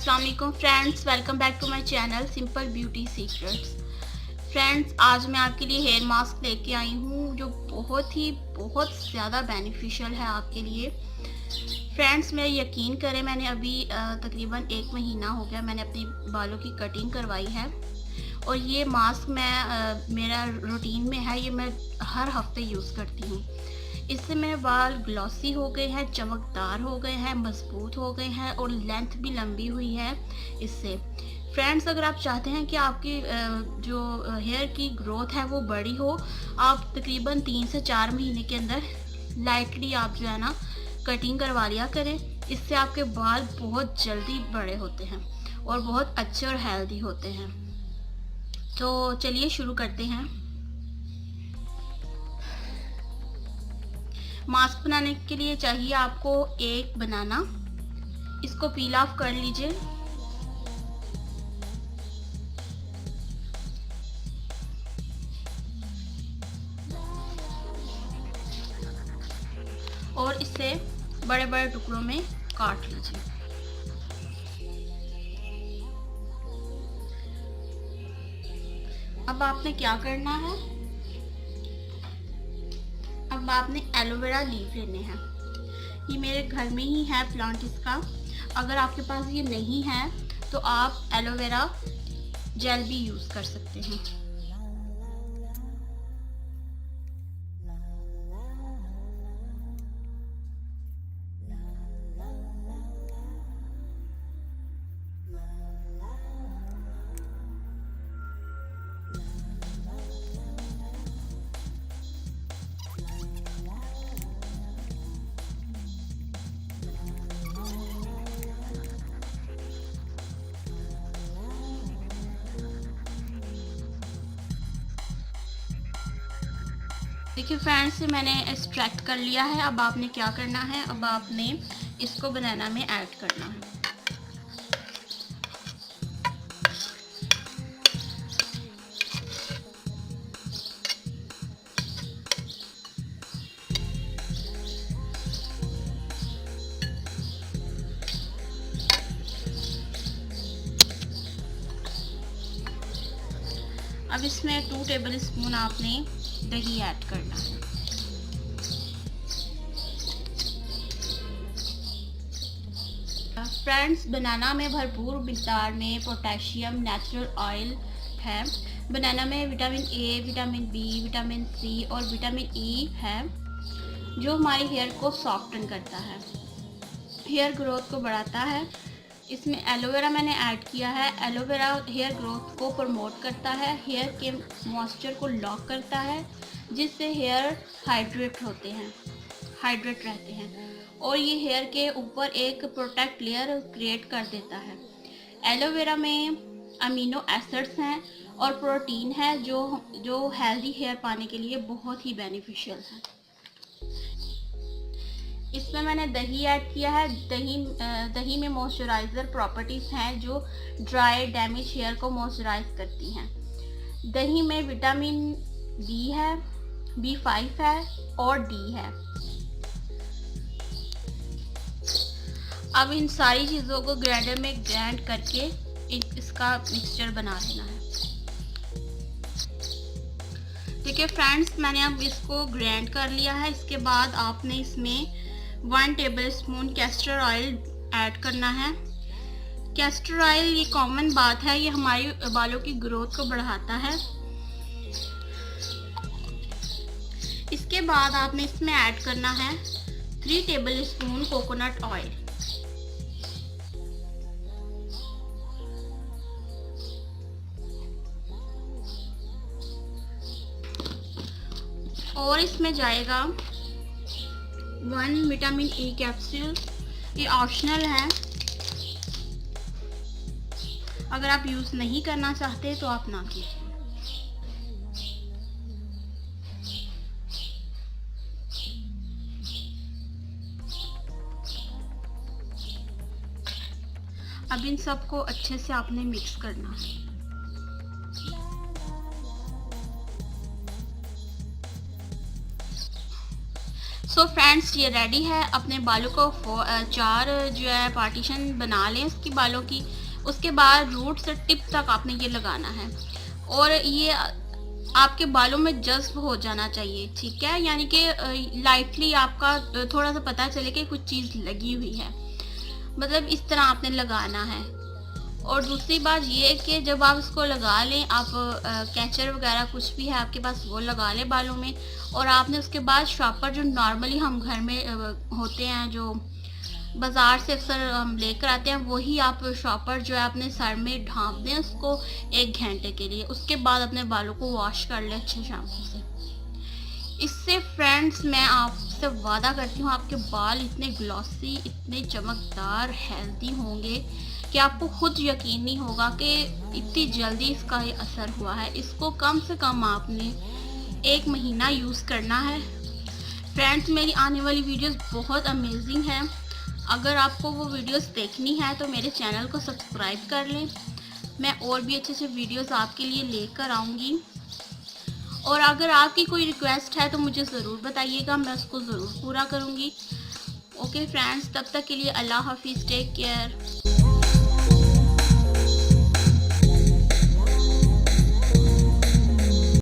अस्सलाम वालेकुम friends, welcome back to my channel simple beauty secrets. Friends, आज मैं आपके लिए हेयर मास्क लेके आई हूँ जो बहुत ज़्यादा बेनिफिशियल है आपके लिए। फ्रेंड्स, मेरा यकीन करें, मैंने अभी तकरीबन 1 महीना हो गया मैंने अपनी बालों की कटिंग करवाई है और ये मास्क मेरा रूटीन में है। ये मैं हर हफ्ते यूज़ करती हूँ। इससे मेरे बाल ग्लॉसी हो गए हैं, चमकदार हो गए हैं, मजबूत हो गए हैं और लेंथ भी लंबी हुई है इससे। फ्रेंड्स, अगर आप चाहते हैं कि आपकी जो हेयर की ग्रोथ है वो बड़ी हो, आप तकरीबन 3 से 4 महीने के अंदर लाइटली आप जो है ना कटिंग करवा लिया करें। इससे आपके बाल बहुत जल्दी बड़े होते हैं और बहुत अच्छे और हेल्दी होते हैं। तो चलिए शुरू करते हैं। मास्क बनाने के लिए चाहिए आपको एक बनाना। इसको पील ऑफ कर लीजिए। और इसे बड़े बड़े टुकड़ों में काट लीजिए। अब आपने क्या करना है, अब आपने एलोवेरा लीफ लेने हैं। ये मेरे घर में ही है प्लांट इसका। अगर आपके पास ये नहीं है तो आप एलोवेरा जेल भी यूज़ कर सकते हैं। देखिए फ्रेंड्स, मैंने एक्सट्रैक्ट कर लिया है। अब आपने क्या करना है, अब आपने इसको बनाना में ऐड करना है। अब इसमें 2 टेबल स्पून आपने दही ऐड करना है। फ्रेंड्स, बनाना में भरपूर मिक़दार में पोटेशियम नेचुरल ऑयल है। बनाना में vitamin A, vitamin B, vitamin C और विटामिन ई है जो हमारी हेयर को सॉफ्टन करता है, हेयर ग्रोथ को बढ़ाता है। इसमें एलोवेरा मैंने ऐड किया है। एलोवेरा हेयर ग्रोथ को प्रमोट करता है, हेयर के मॉइस्चर को लॉक करता है, जिससे हेयर हाइड्रेट रहते हैं और ये हेयर के ऊपर एक प्रोटेक्ट लेयर क्रिएट कर देता है। एलोवेरा में अमीनो एसिड्स हैं और प्रोटीन है जो हेल्दी हेयर पाने के लिए बहुत ही बेनिफिशियल है। इसमें मैंने दही ऐड किया है। दही में मॉइस्चराइज़र प्रॉपर्टीज़ हैं जो ड्राई डैमेज हेयर को मॉइस्चराइज करती हैं। दही में विटामिन बी है, B5 है और डी है। अब इन सारी चीज़ों को ग्राइंडर में ग्राइंड करके इसका मिक्सचर बना लेना है। ठीक है फ्रेंड्स, मैंने अब इसको ग्राइंड कर लिया है। इसके बाद आपने इसमें 1 table spoon castor oil add करना है। कैस्टर ऑयल ये कॉमन बात है, ये हमारी बालों की ग्रोथ को बढ़ाता है। इसके बाद आपने इसमें ऐड करना है 3 टेबल स्पून कोकोनट ऑयल। और इसमें जाएगा 1 विटामिन ई कैप्सूल। ये ऑप्शनल है, अगर आप यूज़ नहीं करना चाहते तो आप ना कीजिए। अब इन सबको अच्छे से आपने मिक्स करना है। सो फ्रेंड्स ये रेडी है। अपने बालों को 4 जो है पार्टीशन बना लें इसकी बालों की। उसके बाद रूट से टिप तक आपने ये लगाना है और ये आपके बालों में जज्ब हो जाना चाहिए, ठीक है। यानी कि लाइटली आपका थोड़ा सा पता चले कि कुछ चीज़ लगी हुई है, मतलब इस तरह आपने लगाना है। और दूसरी बात ये है कि जब आप इसको लगा लें, आप कैचर वगैरह कुछ भी है आपके पास वो लगा लें बालों में। और आपने उसके बाद शॉपर जो नॉर्मली हम घर में होते हैं, जो बाज़ार से अक्सर हम लेकर आते हैं, वही आप शॉपर जो है अपने सर में ढाँप दें उसको 1 घंटे के लिए। उसके बाद अपने बालों को वॉश कर लें अच्छे शैम्पू से। इससे फ्रेंड्स मैं आपसे वादा करती हूँ आपके बाल इतने ग्लॉसी, इतने चमकदार, हेल्दी होंगे कि आपको खुद यकीन नहीं होगा कि इतनी जल्दी इसका ये असर हुआ है। इसको कम से कम आपने 1 महीना यूज़ करना है। फ्रेंड्स मेरी आने वाली वीडियोस बहुत अमेजिंग है। अगर आपको वो वीडियोस देखनी है तो मेरे चैनल को सब्सक्राइब कर लें। मैं और भी अच्छे अच्छे वीडियोस आपके लिए लेकर आऊँगी। और अगर आपकी कोई रिक्वेस्ट है तो मुझे ज़रूर बताइएगा, मैं उसको ज़रूर पूरा करूँगी। ओके फ्रेंड्स, तब तक के लिए अल्लाह हाफिज़, टेक केयर।